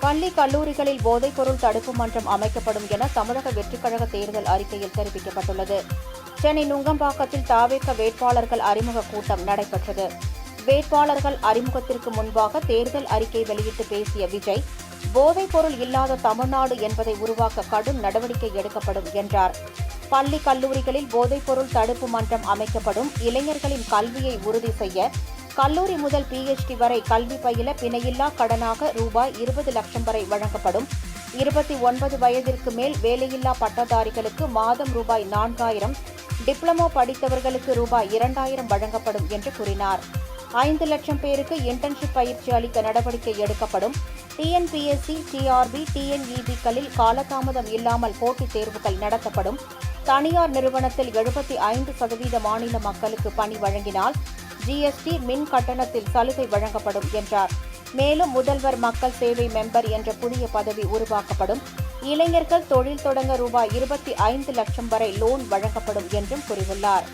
பள்ளி கல்லூரிகளில் போதைப்பொருள் தடுப்பு மன்றம் அமைக்கப்படும் என தமிழக வெற்றிக்கழக தேர்தல் அறிக்கையில் தெரிவிக்கப்பட்டுள்ளது. சென்னை நுங்கம்பாக்கத்தில் தாவேக வேட்பாளர்கள் அறிமுக கூட்டம் நடைபெற்றது. வேட்பாளர்கள் அறிமுகத்திற்கு முன்பாக தேர்தல் அறிக்கை வெளியிட்டு பேசிய விஜய், போதைப்பொருள் இல்லாத தமிழ்நாடு என்பதை உருவாக்க கடும் நடவடிக்கை எடுக்கப்படும் என்றார். பள்ளி கல்லூரிகளில் போதைப்பொருள் தடுப்பு மன்றம் அமைக்கப்படும். இளைஞர்களின் கல்வியை உறுதி செய்ய கல்லூரி முதல் PhD வரை கல்வி பயில பிணையில்லா கடனாக ரூபாய் 20 லட்சம் வரை வழங்கப்படும். 29 வயதிற்கு மேல் வேலையில்லா பட்டதாரிகளுக்கு மாதம் ரூபாய் 4000, டிப்ளமோ படித்தவர்களுக்கு ரூபாய் 2000 வழங்கப்படும் என்று கூறினார். 5 லட்சம் பேருக்கு இன்டர்ன்ஷிப் பயிற்சி அளிக்க நடவடிக்கை எடுக்கப்படும். TNPSC, TRB, TNEB-களில் காலதாமதம் இல்லாமல் போட்டித் தேர்வுகள் நடத்தப்படும். தனியார் நிறுவனத்தில் 75% மாநில மக்களுக்கு பணி வழங்கினால் GST, மின் கட்டணத்தில் சலுகை வழங்கப்படும் என்றார். மேலும் முதல்வர் மக்கள் சேவை மெம்பர் என்ற புதிய பதவி உருவாக்கப்படும். இளைஞர்கள் தொழில் தொடங்க ரூபாய் 25 லட்சம் வரை லோன் வழங்கப்படும் என்றும் கூறியுள்ளார்.